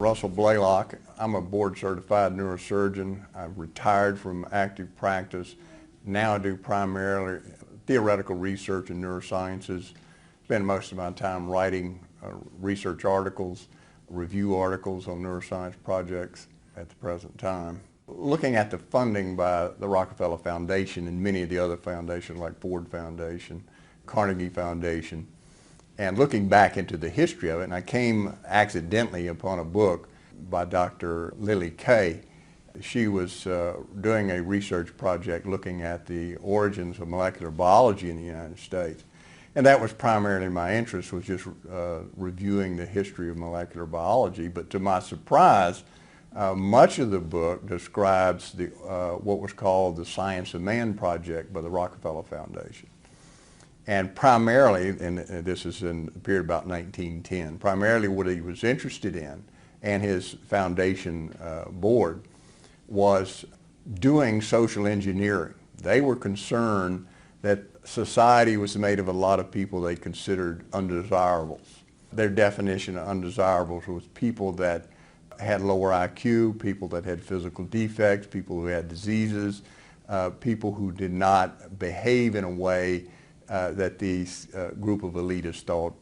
Russell Blaylock. I'm a board-certified neurosurgeon. I've retired from active practice. Now I do primarily theoretical research in neurosciences. Spend most of my time writing research articles, review articles on neuroscience projects at the present time. Looking at the funding by the Rockefeller Foundation and many of the other foundations like Ford Foundation, Carnegie Foundation, and looking back into the history of it, and I came accidentally upon a book by Dr. Lily Kay. She was doing a research project looking at the origins of molecular biology in the United States. And that was primarily my interest, was just reviewing the history of molecular biology. But to my surprise, much of the book describes what was called the Science of Man project by the Rockefeller Foundation. And primarily, and this is in the period about 1910, primarily what he was interested in, and his foundation board, was doing social engineering. They were concerned that society was made of a lot of people they considered undesirables. Their definition of undesirables was people that had lower IQ, people that had physical defects, people who had diseases, people who did not behave in a way that these group of elitists thought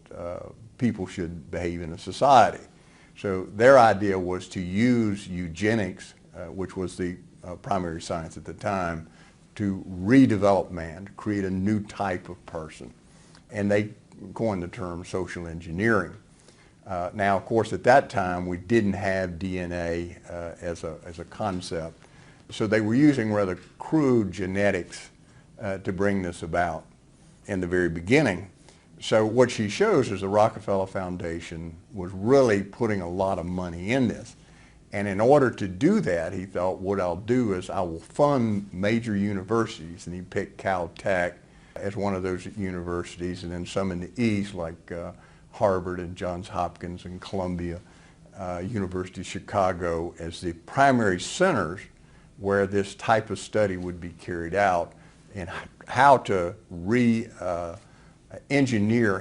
people should behave in a society. So their idea was to use eugenics, which was the primary science at the time, to redevelop man, to create a new type of person. And they coined the term social engineering. Now, of course, at that time, we didn't have DNA as a concept. So they were using rather crude genetics to bring this about in the very beginning. So what she shows is the Rockefeller Foundation was really putting a lot of money in this. And in order to do that, he thought, what I'll do is I will fund major universities, and he picked Caltech as one of those universities, and then some in the East like Harvard and Johns Hopkins and Columbia, University of Chicago as the primary centers where this type of study would be carried out, and how to re-engineer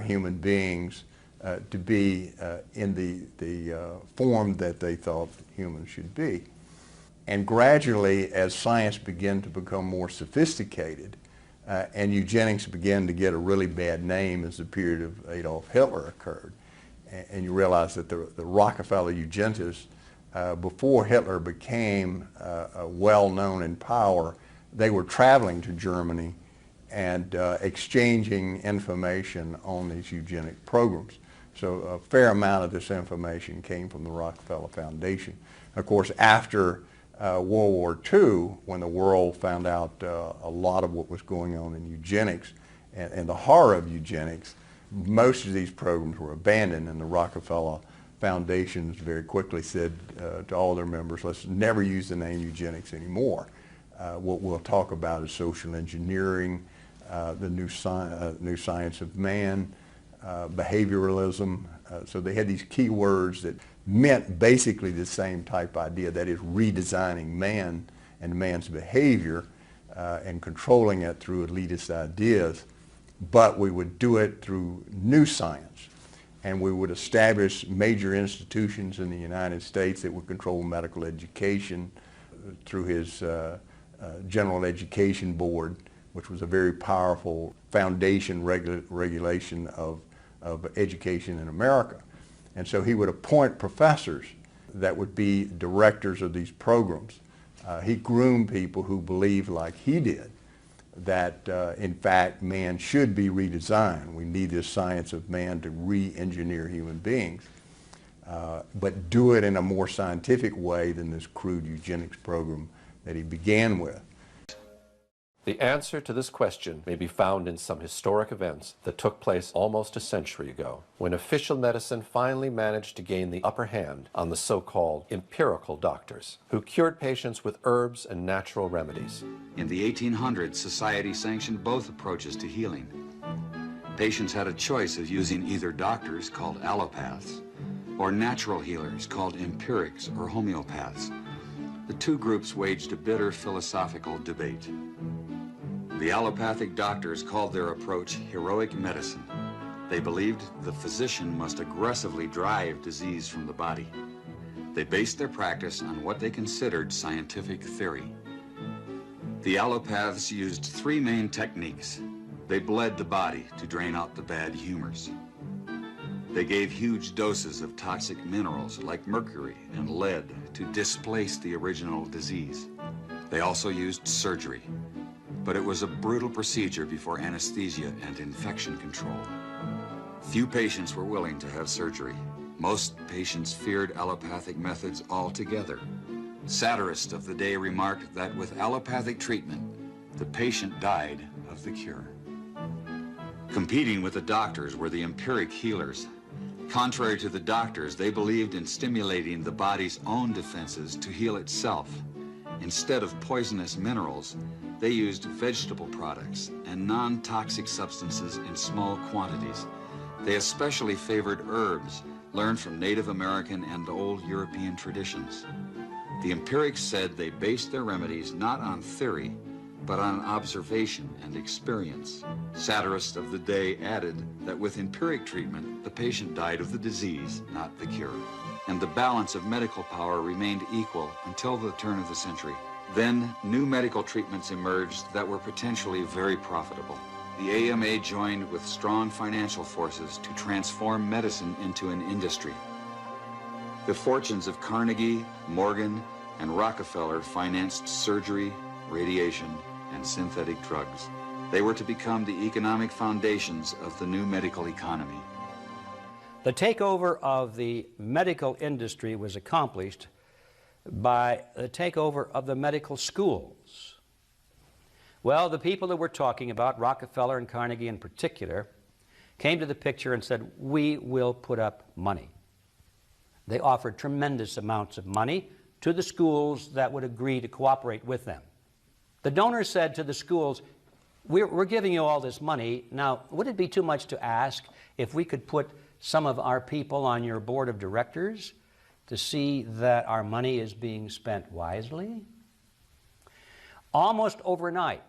human beings to be in the form that they thought humans should be. And gradually, as science began to become more sophisticated, and eugenics began to get a really bad name as the period of Adolf Hitler occurred, and you realize that the Rockefeller eugenicists, before Hitler became well-known in power, they were traveling to Germany and exchanging information on these eugenic programs. So a fair amount of this information came from the Rockefeller Foundation. Of course, after World War II, when the world found out a lot of what was going on in eugenics and the horror of eugenics, most of these programs were abandoned, and the Rockefeller Foundations very quickly said to all their members, let's never use the name eugenics anymore. What we'll talk about is social engineering, the new science of man, behavioralism. So they had these key words that meant basically the same type idea, that is redesigning man and man's behavior and controlling it through elitist ideas, but we would do it through new science. And we would establish major institutions in the United States that would control medical education through his General Education Board, which was a very powerful foundation regulation of education in America. And so he would appoint professors that would be directors of these programs. He groomed people who believed, like he did, that in fact man should be redesigned. We need this science of man to re-engineer human beings, but do it in a more scientific way than this crude eugenics program that he began with. The answer to this question may be found in some historic events that took place almost a century ago, when official medicine finally managed to gain the upper hand on the so-called empirical doctors, who cured patients with herbs and natural remedies. In the 1800s, society sanctioned both approaches to healing. Patients had a choice of using either doctors, called allopaths, or natural healers, called empirics or homeopaths. The two groups waged a bitter philosophical debate. The allopathic doctors called their approach heroic medicine. They believed the physician must aggressively drive disease from the body. They based their practice on what they considered scientific theory. The allopaths used three main techniques. They bled the body to drain out the bad humors. They gave huge doses of toxic minerals like mercury and lead to displace the original disease. They also used surgery, but it was a brutal procedure before anesthesia and infection control. Few patients were willing to have surgery. Most patients feared allopathic methods altogether. Satirists of the day remarked that with allopathic treatment, the patient died of the cure. Competing with the doctors were the empiric healers. Contrary to the doctors, they believed in stimulating the body's own defenses to heal itself. Instead of poisonous minerals, they used vegetable products and non-toxic substances in small quantities. They especially favored herbs, learned from Native American and old European traditions. The empirics said they based their remedies not on theory, but on observation and experience. Satirists of the day added that with empiric treatment, the patient died of the disease, not the cure. And the balance of medical power remained equal until the turn of the century. Then, new medical treatments emerged that were potentially very profitable. The AMA joined with strong financial forces to transform medicine into an industry. The fortunes of Carnegie, Morgan, and Rockefeller financed surgery, radiation, and synthetic drugs. They were to become the economic foundations of the new medical economy. The takeover of the medical industry was accomplished by the takeover of the medical schools. Well, the people that we're talking about, Rockefeller and Carnegie in particular, came to the picture and said, we will put up money. They offered tremendous amounts of money to the schools that would agree to cooperate with them. The donors said to the schools, we're giving you all this money. Now, would it be too much to ask if we could put some of our people on your board of directors to see that our money is being spent wisely? Almost overnight,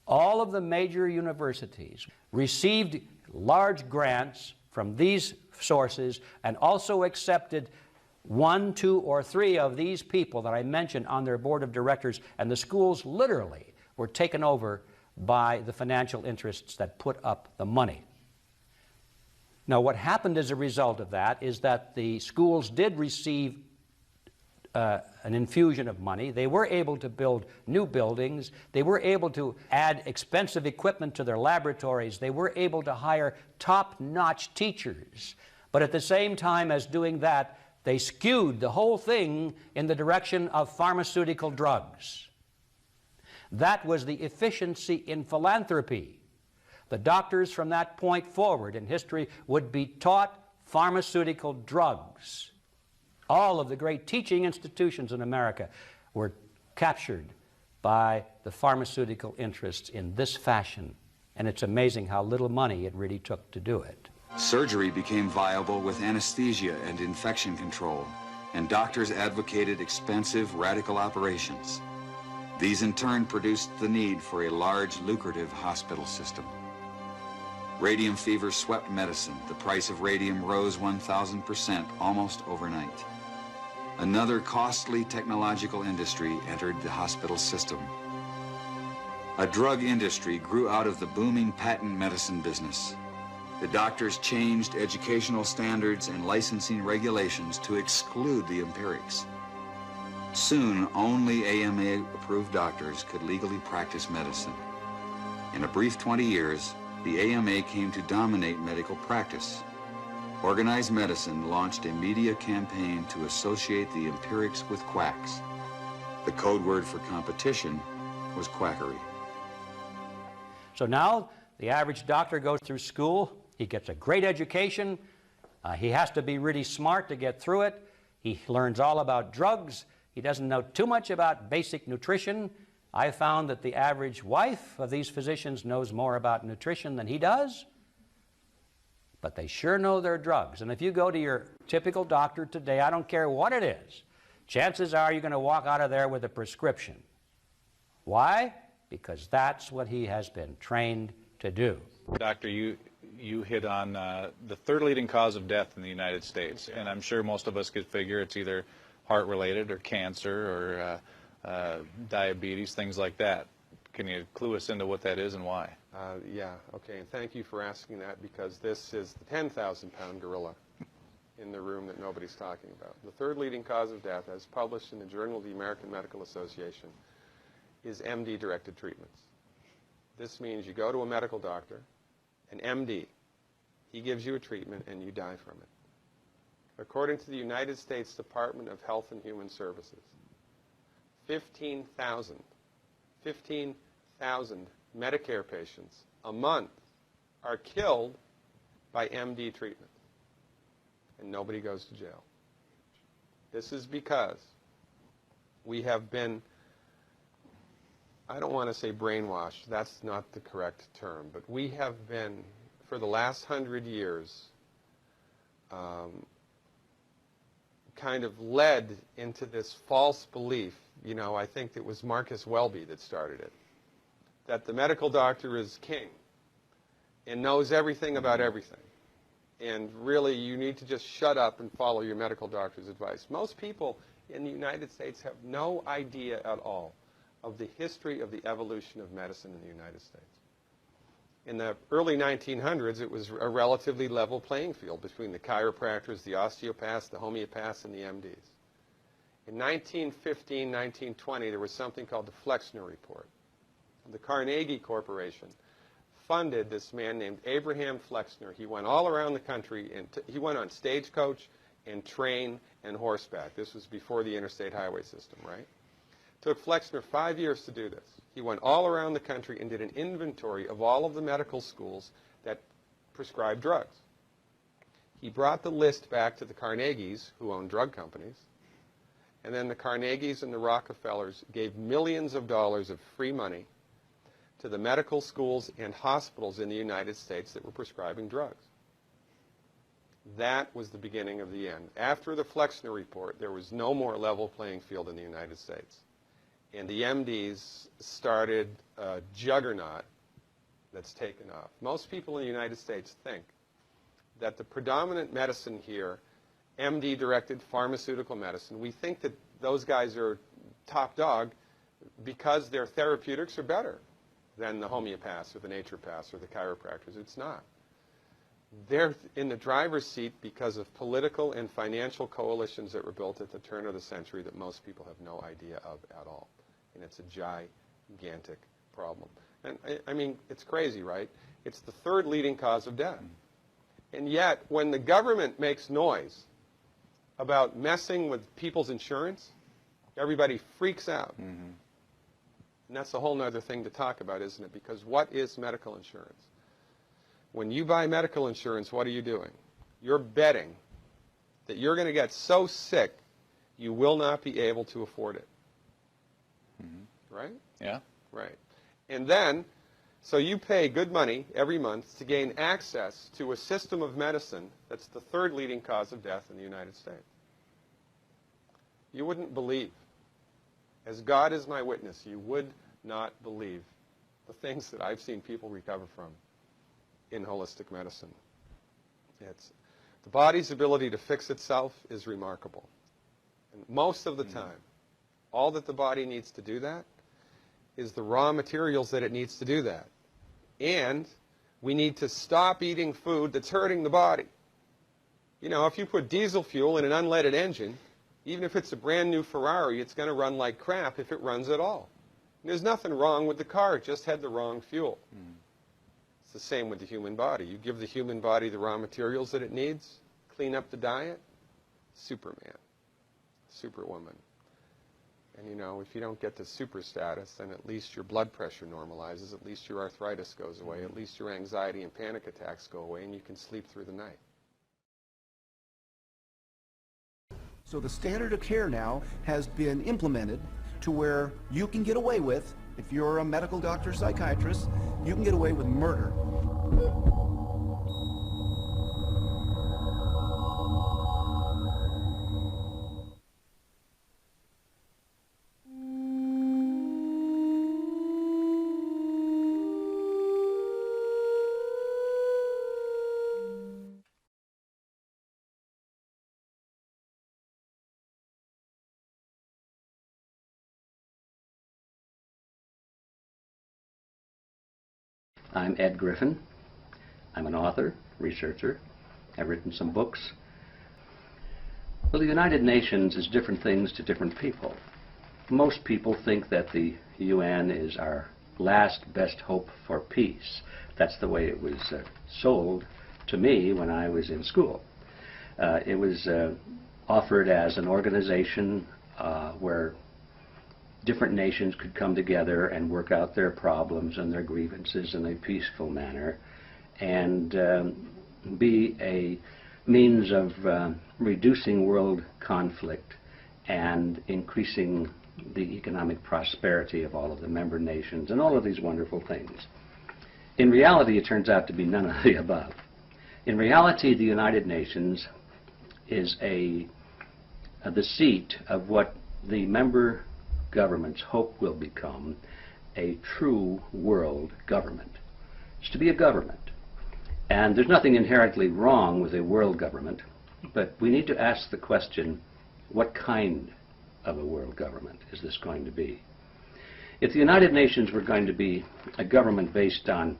all of the major universities received large grants from these sources and also accepted 1, 2, or 3 of these people that I mentioned on their board of directors, and the schools literally were taken over by the financial interests that put up the money. Now, what happened as a result of that is that the schools did receive an infusion of money. They were able to build new buildings. They were able to add expensive equipment to their laboratories. They were able to hire top-notch teachers. But at the same time as doing that, they skewed the whole thing in the direction of pharmaceutical drugs. That was the efficiency in philanthropy. The doctors from that point forward in history would be taught pharmaceutical drugs. All of the great teaching institutions in America were captured by the pharmaceutical interests in this fashion. And it's amazing how little money it really took to do it. Surgery became viable with anesthesia and infection control, and doctors advocated expensive, radical operations. These in turn produced the need for a large, lucrative hospital system. Radium fever swept medicine. The price of radium rose 1,000% almost overnight. Another costly technological industry entered the hospital system. A drug industry grew out of the booming patent medicine business. The doctors changed educational standards and licensing regulations to exclude the empirics. Soon, only AMA-approved doctors could legally practice medicine. In a brief 20 years, the AMA came to dominate medical practice. Organized Medicine launched a media campaign to associate the empirics with quacks. The code word for competition was quackery. So now the average doctor goes through school. He gets a great education. He has to be really smart to get through it. He learns all about drugs. He doesn't know too much about basic nutrition. I found that the average wife of these physicians knows more about nutrition than he does, but they sure know their drugs. And if you go to your typical doctor today, I don't care what it is, chances are you're going to walk out of there with a prescription. Why? Because that's what he has been trained to do. Doctor, you you hit on the third leading cause of death in the United States, and I'm sure most of us could figure it's either heart-related or cancer or diabetes, things like that. Can you clue us into what that is and why? Yeah, okay, and thank you for asking that, because this is the 10,000-pound gorilla in the room that nobody's talking about. The third leading cause of death, as published in the Journal of the American Medical Association, is MD-directed treatments. This means you go to a medical doctor, an MD. He gives you a treatment and you die from it. According to the United States Department of Health and Human Services, 15,000 Medicare patients a month are killed by MD treatment, and nobody goes to jail. This is because we have been, I don't want to say brainwashed, that's not the correct term, but we have been, for the last 100 years, kind of led into this false belief. You know, I think it was Marcus Welby that started it, that the medical doctor is king and knows everything about everything. And really, you need to just shut up and follow your medical doctor's advice. Most people in the United States have no idea at all of the history of the evolution of medicine in the United States. In the early 1900s, it was a relatively level playing field between the chiropractors, the osteopaths, the homeopaths, and the MDs. In 1915, 1920, there was something called the Flexner Report. The Carnegie Corporation funded this man named Abraham Flexner. He went all around the country, and he went on stagecoach and train and horseback. This was before the interstate highway system, right? It took Flexner 5 years to do this. He went all around the country and did an inventory of all of the medical schools that prescribed drugs. He brought the list back to the Carnegies, who owned drug companies, and then the Carnegies and the Rockefellers gave millions of dollars of free money to the medical schools and hospitals in the United States that were prescribing drugs. That was the beginning of the end. After the Flexner Report, there was no more level playing field in the United States. And the MDs started a juggernaut that's taken off. Most people in the United States think that the predominant medicine here, MD-directed pharmaceutical medicine, we think that those guys are top dog because their therapeutics are better than the homeopaths or the naturopaths or the chiropractors. It's not. They're in the driver's seat because of political and financial coalitions that were built at the turn of the century that most people have no idea of at all. And it's a gigantic problem. And I mean, it's crazy, right? It's the third leading cause of death. And yet, when the government makes noise about messing with people's insurance, everybody freaks out. Mm-hmm. And that's a whole other thing to talk about, isn't it? Because what is medical insurance? When you buy medical insurance, what are you doing? You're betting that you're going to get so sick you will not be able to afford it. Mm-hmm. Right? Yeah. Right. And then, so you pay good money every month to gain access to a system of medicine that's the third leading cause of death in the United States. You wouldn't believe, as God is my witness, you would not believe the things that I've seen people recover from in holistic medicine. The body's ability to fix itself is remarkable. And most of the time, all that the body needs to do that is the raw materials that it needs to do that. And we need to stop eating food that's hurting the body. You know, if you put diesel fuel in an unleaded engine, even if it's a brand new Ferrari, it's going to run like crap if it runs at all. And there's nothing wrong with the car, it just had the wrong fuel. It's the same with the human body. You give the human body the raw materials that it needs, clean up the diet, Superman, Superwoman. And you know, if you don't get to super status, then at least your blood pressure normalizes, at least your arthritis goes away, at least your anxiety and panic attacks go away, and you can sleep through the night. So the standard of care now has been implemented to where you can get away with, if you're a medical doctor or psychiatrist, you can get away with murder. I'm Ed Griffin. I'm an author, researcher. I've written some books. Well, the United Nations is different things to different people. Most people think that the UN is our last best hope for peace. That's the way it was sold to me when I was in school. It was offered as an organization where different nations could come together and work out their problems and their grievances in a peaceful manner, and be a means of reducing world conflict and increasing the economic prosperity of all of the member nations and all of these wonderful things. In reality, it turns out to be none of the above. In reality, the United Nations is the seat of what the member governments hope will become a true world government. It's to be a government. And there's nothing inherently wrong with a world government, but we need to ask the question, what kind of a world government is this going to be? If the United Nations were going to be a government based on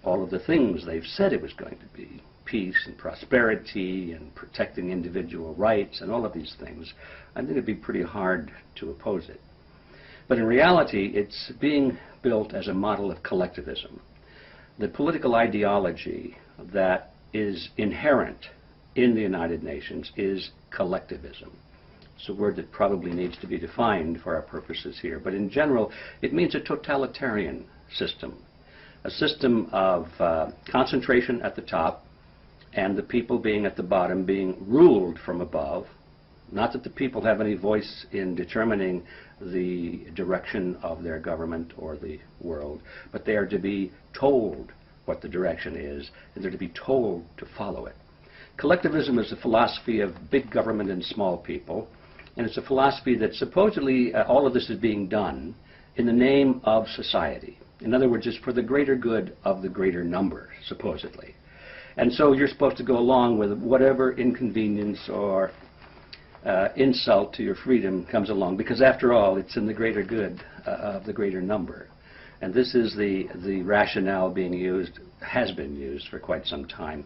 all of the things they've said it was going to be, peace and prosperity and protecting individual rights and all of these things, I think it'd be pretty hard to oppose it. But in reality, it's being built as a model of collectivism. The political ideology that is inherent in the United Nations is collectivism. It's a word that probably needs to be defined for our purposes here, but in general, it means a totalitarian system, a system of concentration at the top and the people being at the bottom being ruled from above. Not that the people have any voice in determining the direction of their government or the world, but they are to be told what the direction is, and they're to be told to follow it. Collectivism is a philosophy of big government and small people, and it's a philosophy that supposedly all of this is being done in the name of society. In other words, it's for the greater good of the greater number, supposedly. And so you're supposed to go along with whatever inconvenience or insult to your freedom comes along, because after all, it's in the greater good of the greater number. And this is the rationale being used, has been used for quite some time,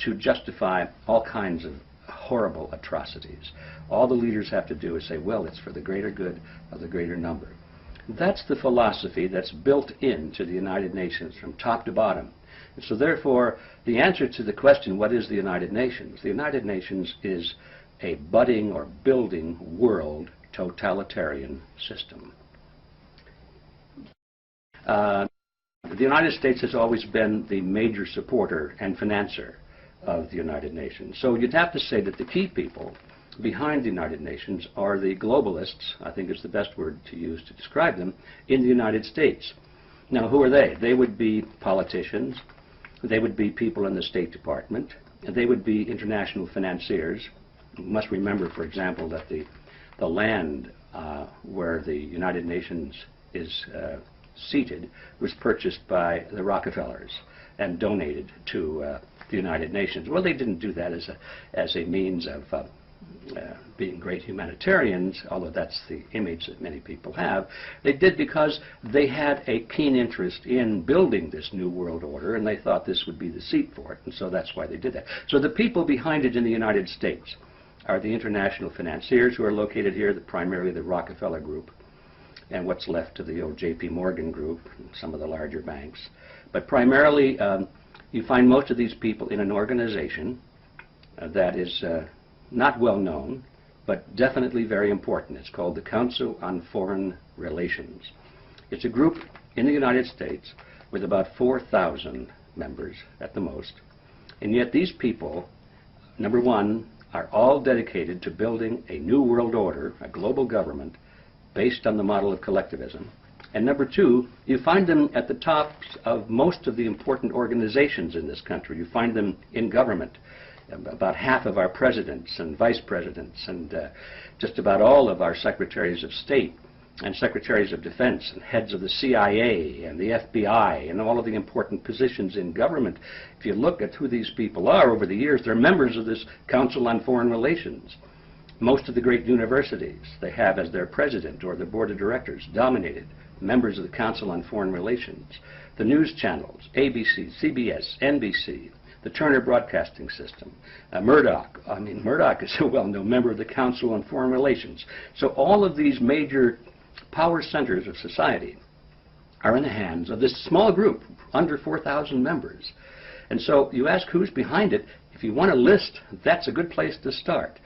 to justify all kinds of horrible atrocities. All the leaders have to do is say, well, it's for the greater good of the greater number. That's the philosophy that's built into the United Nations from top to bottom. And so therefore, the answer to the question, what is the United Nations? The United Nations is a budding or building world totalitarian system. The United States has always been the major supporter and financer of the United Nations. So you'd have to say that the key people behind the United Nations are the globalists, I think is the best word to use to describe them, in the United States. Now, who are they? They would be politicians, they would be people in the State Department, they would be international financiers. You must remember, for example, that the land where the United Nations is seated was purchased by the Rockefellers and donated to the United Nations. Well, they didn't do that as a means of being great humanitarians, although that's the image that many people have. They did because they had a keen interest in building this new world order, and they thought this would be the seat for it, and so that's why they did that. So the people behind it in the United States are the international financiers who are located here, primarily the Rockefeller Group, and what's left to the old J.P. Morgan Group, and some of the larger banks. But primarily, you find most of these people in an organization that is not well known, but definitely very important. It's called the Council on Foreign Relations. It's a group in the United States with about 4,000 members at the most, and yet these people, number one, are all dedicated to building a new world order, a global government, based on the model of collectivism. And number two, you find them at the tops of most of the important organizations in this country. You find them in government. About half of our presidents and vice presidents and just about all of our secretaries of state and secretaries of defense and heads of the CIA and the FBI and all of the important positions in government. If you look at who these people are over the years, they're members of this Council on Foreign Relations. Most of the great universities they have as their president or the board of directors dominated members of the Council on Foreign Relations. the news channels, ABC, CBS, NBC, the Turner Broadcasting System, Murdoch. I mean, Murdoch is a well-known member of the Council on Foreign Relations. So all of these major power centers of society are in the hands of this small group, under 4,000 members. And so you ask who's behind it. If you want a list, that's a good place to start.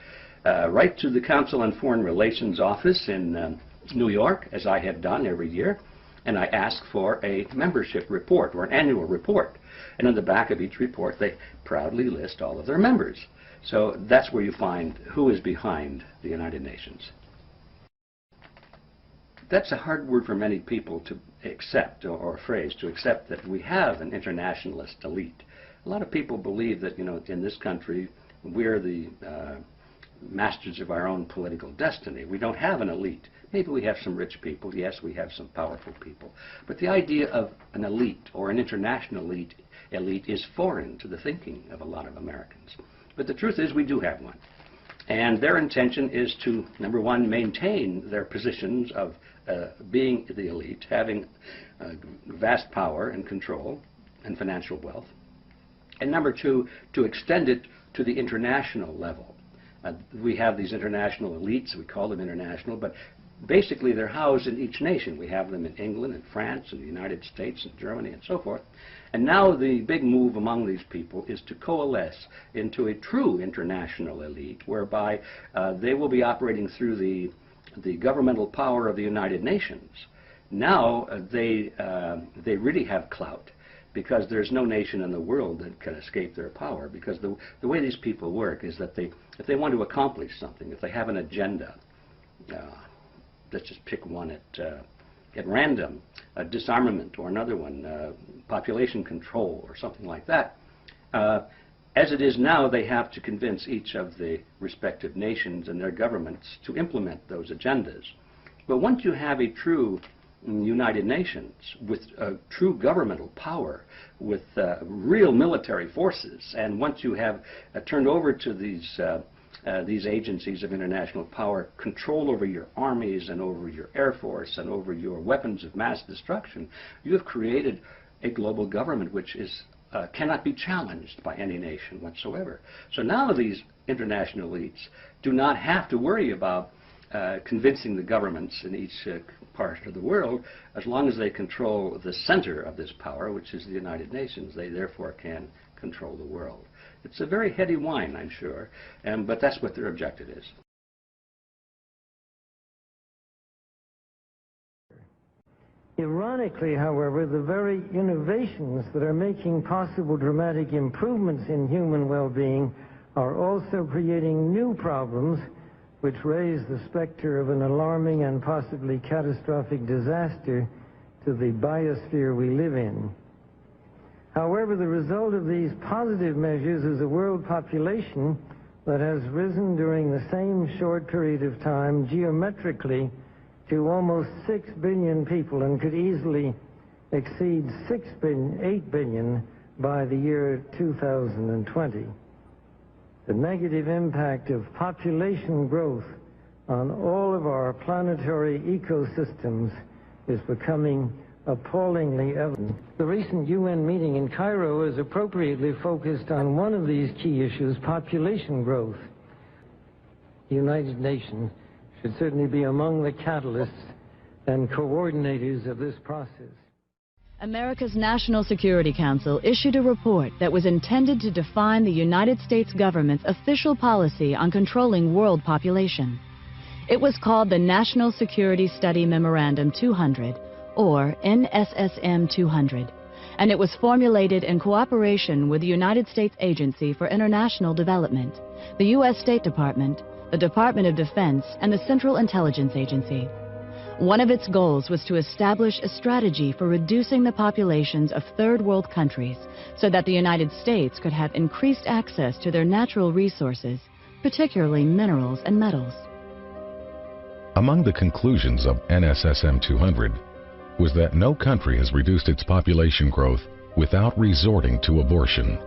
Write to the Council on Foreign Relations office in New York, as I have done every year, and I ask for a membership report or an annual report. And on the back of each report, they proudly list all of their members. So that's where you find who is behind the United Nations. That's a hard word for many people to accept, or a phrase, to accept that we have an internationalist elite. A lot of people believe that, you know, in this country, we're the masters of our own political destiny. We don't have an elite. Maybe we have some rich people. Yes, we have some powerful people. But the idea of an elite or an international elite is foreign to the thinking of a lot of Americans. But the truth is we do have one. And their intention is to, number one, maintain their positions of being the elite, having vast power and control and financial wealth. And number two, to extend it to the international level. We have these international elites, we call them international, but basically they're housed in each nation. We have them in England and France and the United States and Germany and so forth. And now the big move among these people is to coalesce into a true international elite, whereby they will be operating through the governmental power of the United Nations. Now they really have clout, because there's no nation in the world that can escape their power, because the way these people work is that if they want to accomplish something, if they have an agenda, let's just pick one at random, disarmament, or another one, population control, or something like that. As it is now, they have to convince each of the respective nations and their governments to implement those agendas. But once you have a true United Nations with true governmental power, with real military forces, and once you have turned over to these agencies of international power control over your armies and over your air force and over your weapons of mass destruction, you have created a global government which is cannot be challenged by any nation whatsoever. So now these international elites do not have to worry about convincing the governments in each part of the world. As long as they control the center of this power, which is the United Nations, they therefore can control the world. It's a very heady wine, I'm sure, but that's what their objective is. Ironically, however, the very innovations that are making possible dramatic improvements in human well-being are also creating new problems which raise the specter of an alarming and possibly catastrophic disaster to the biosphere we live in. However, the result of these positive measures is a world population that has risen during the same short period of time geometrically to almost 6 billion people, and could easily exceed 8 billion by the year 2020. The negative impact of population growth on all of our planetary ecosystems is becoming appallingly evident. The recent UN meeting in Cairo is appropriately focused on one of these key issues, population growth. The United Nations should certainly be among the catalysts and coordinators of this process. America's National Security Council issued a report that was intended to define the United States government's official policy on controlling world population. It was called the National Security Study Memorandum 200, or NSSM 200, and it was formulated in cooperation with the United States Agency for International Development, the U.S. State Department, the Department of Defense, and the Central Intelligence Agency. One of its goals was to establish a strategy for reducing the populations of third world countries so that the United States could have increased access to their natural resources, particularly minerals and metals. Among the conclusions of NSSM 200 was that no country has reduced its population growth without resorting to abortion.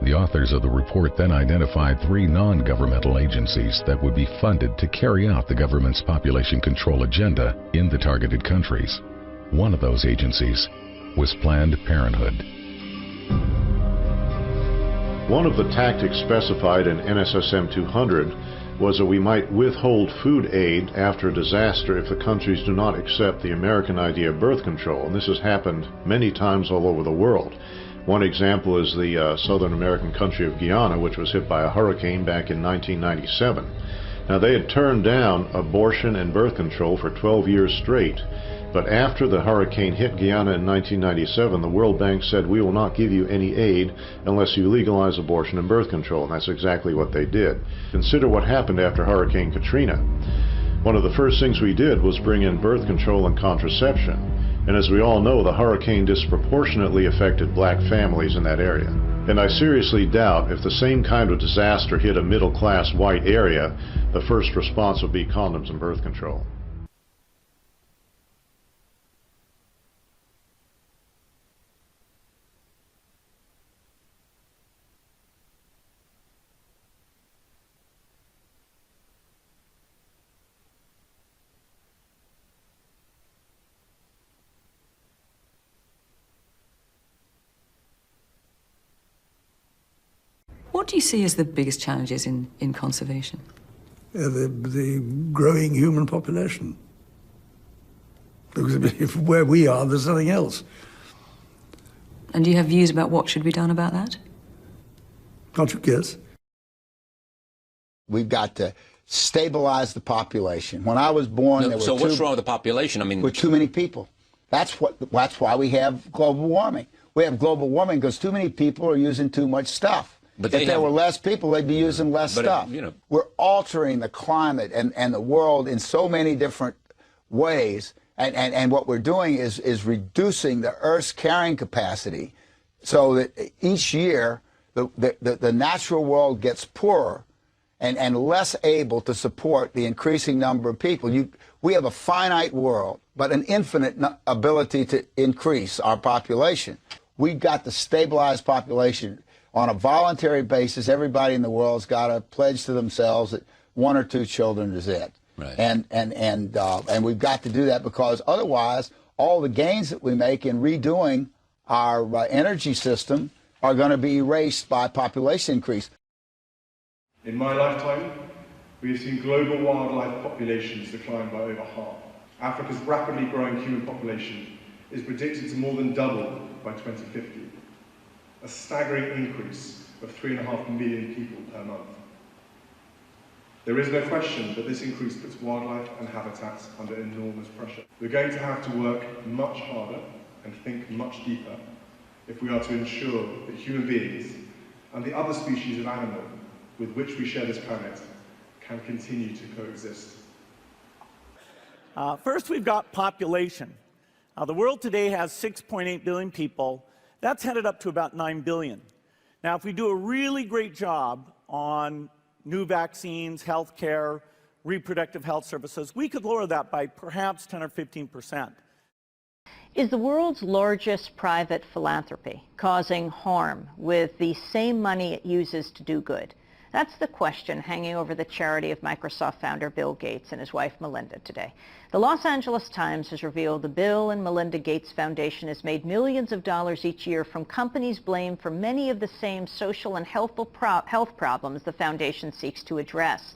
The authors of the report then identified 3 non-governmental agencies that would be funded to carry out the government's population control agenda in the targeted countries. One of those agencies was Planned Parenthood. One of the tactics specified in NSSM 200 was that we might withhold food aid after a disaster if the countries do not accept the American idea of birth control, and this has happened many times all over the world. One example is the Southern American country of Guyana, which was hit by a hurricane back in 1997. Now, they had turned down abortion and birth control for 12 years straight, but after the hurricane hit Guyana in 1997, the World Bank said, we will not give you any aid unless you legalize abortion and birth control, and that's exactly what they did. Consider what happened after Hurricane Katrina. One of the first things we did was bring in birth control and contraception, and as we all know, the hurricane disproportionately affected black families in that area. And I seriously doubt if the same kind of disaster hit a middle-class white area, the first response would be condoms and birth control. What do you see as the biggest challenges in conservation? The growing human population. Because if where we are, there's nothing else. And do you have views about what should be done about that? Can't you guess? We've got to stabilize the population. When I was born, there were so what's wrong with the population? I mean, with too many people. That's why we have global warming. We have global warming because too many people are using too much stuff. But if there were less people, they'd be using less stuff. We're altering the climate and the world in so many different ways. And what we're doing is reducing the Earth's carrying capacity so that each year the natural world gets poorer and less able to support the increasing number of people. We have a finite world, but an infinite ability to increase our population. We've got to stabilize population. On a voluntary basis, everybody in the world's got to pledge to themselves that 1 or 2 children is it. Right. And we've got to do that because otherwise, all the gains that we make in redoing our energy system are going to be erased by population increase. In my lifetime, we have seen global wildlife populations decline by over half. Africa's rapidly growing human population is predicted to more than double by 2050. A staggering increase of 3.5 million people per month. There is no question that this increase puts wildlife and habitats under enormous pressure. We're going to have to work much harder and think much deeper if we are to ensure that human beings and the other species of animal with which we share this planet can continue to coexist. First, we've got population. The world today has 6.8 billion people. That's headed up to about 9 billion. Now, if we do a really great job on new vaccines, health care, reproductive health services, we could lower that by perhaps 10 or 15%. Is the world's largest private philanthropy causing harm with the same money it uses to do good? That's the question hanging over the charity of Microsoft founder Bill Gates and his wife Melinda today. The Los Angeles Times has revealed the Bill and Melinda Gates Foundation has made millions of dollars each year from companies blamed for many of the same social and health problems the foundation seeks to address.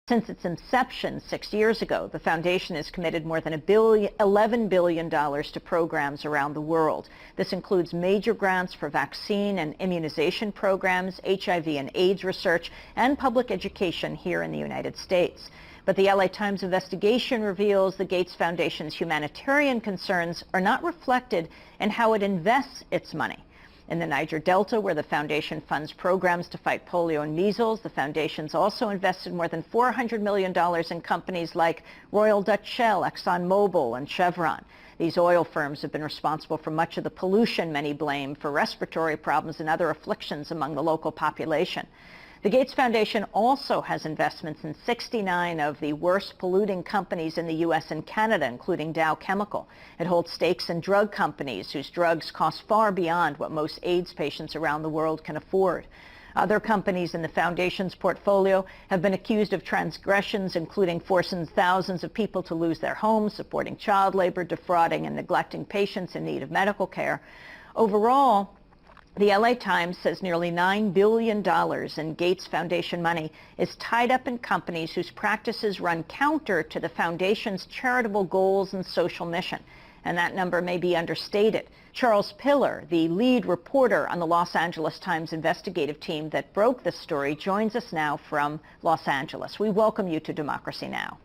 Since its inception 6 years ago, the foundation has committed more than $11 billion to programs around the world. This includes major grants for vaccine and immunization programs, HIV and AIDS research, and public education here in the United States. But the LA Times investigation reveals the Gates Foundation's humanitarian concerns are not reflected in how it invests its money. In the Niger Delta, where the foundation funds programs to fight polio and measles, the foundation's also invested more than $400 million in companies like Royal Dutch Shell, ExxonMobil, and Chevron. These oil firms have been responsible for much of the pollution many blame for respiratory problems and other afflictions among the local population. The Gates Foundation also has investments in 69 of the worst polluting companies in the U.S. and Canada, including Dow Chemical. It holds stakes in drug companies whose drugs cost far beyond what most AIDS patients around the world can afford. Other companies in the foundation's portfolio have been accused of transgressions, including forcing thousands of people to lose their homes, supporting child labor, defrauding and neglecting patients in need of medical care. Overall, the LA Times says nearly $9 billion in Gates Foundation money is tied up in companies whose practices run counter to the foundation's charitable goals and social mission. And that number may be understated. Charles Pillar, the lead reporter on the Los Angeles Times investigative team that broke this story, joins us now from Los Angeles. We welcome you to Democracy Now!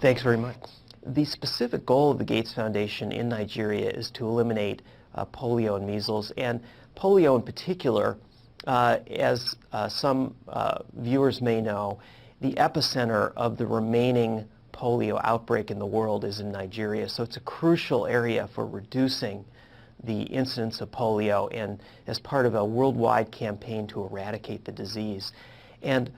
Thanks very much. The specific goal of the Gates Foundation in Nigeria is to eliminate polio and measles, and polio in particular, as some viewers may know, the epicenter of the remaining polio outbreak in the world is in Nigeria, so it's a crucial area for reducing the incidence of polio and as part of a worldwide campaign to eradicate the disease. And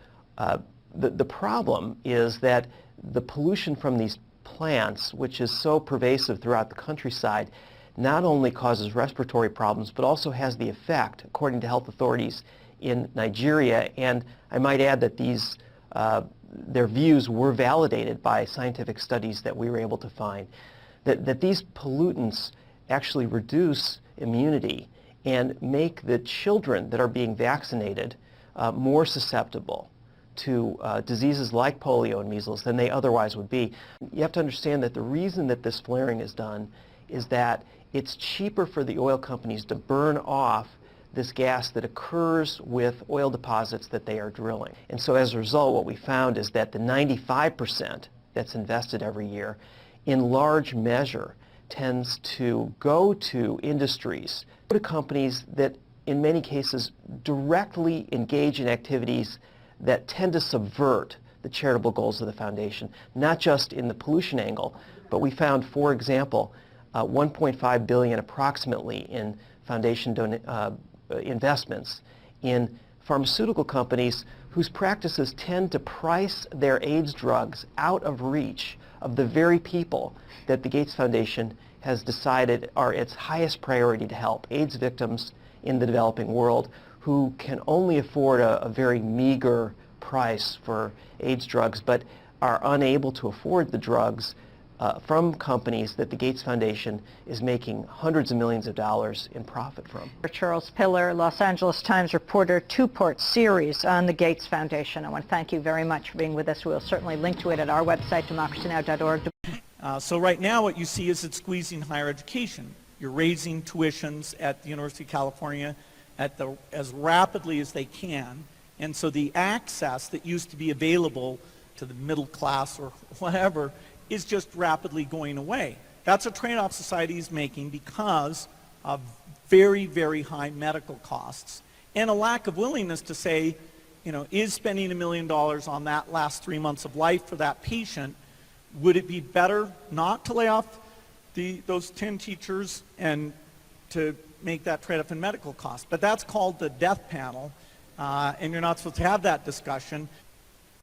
the problem is that the pollution from these plants, which is so pervasive throughout the countryside, not only causes respiratory problems, but also has the effect, according to health authorities in Nigeria, and I might add that these, their views were validated by scientific studies that we were able to find, that these pollutants actually reduce immunity and make the children that are being vaccinated more susceptible to diseases like polio and measles than they otherwise would be. You have to understand that the reason that this flaring is done is that it's cheaper for the oil companies to burn off this gas that occurs with oil deposits that they are drilling. And so as a result, what we found is that the 95% that's invested every year in large measure tends to go to industries, to companies that in many cases directly engage in activities that tend to subvert the charitable goals of the foundation, not just in the pollution angle, but we found, for example, 1.5 billion approximately in foundation investments in pharmaceutical companies whose practices tend to price their AIDS drugs out of reach of the very people that the Gates Foundation has decided are its highest priority to help, AIDS victims in the developing world who can only afford a very meager price for AIDS drugs, but are unable to afford the drugs from companies that the Gates Foundation is making hundreds of millions of dollars in profit from. Charles Pillar, Los Angeles Times reporter, two-part series on the Gates Foundation. I want to thank you very much for being with us. We'll certainly link to it at our website, democracynow.org. So right now what you see is it's squeezing higher education. You're raising tuitions at the University of California as rapidly as they can, and so the access that used to be available to the middle class or whatever is just rapidly going away. That's a trade-off society is making because of very, very high medical costs and a lack of willingness to say, you know, is spending $1 million on that last 3 months of life for that patient, would it be better not to lay off those 10 teachers and to make that trade-off in medical costs? But that's called the death panel, and you're not supposed to have that discussion.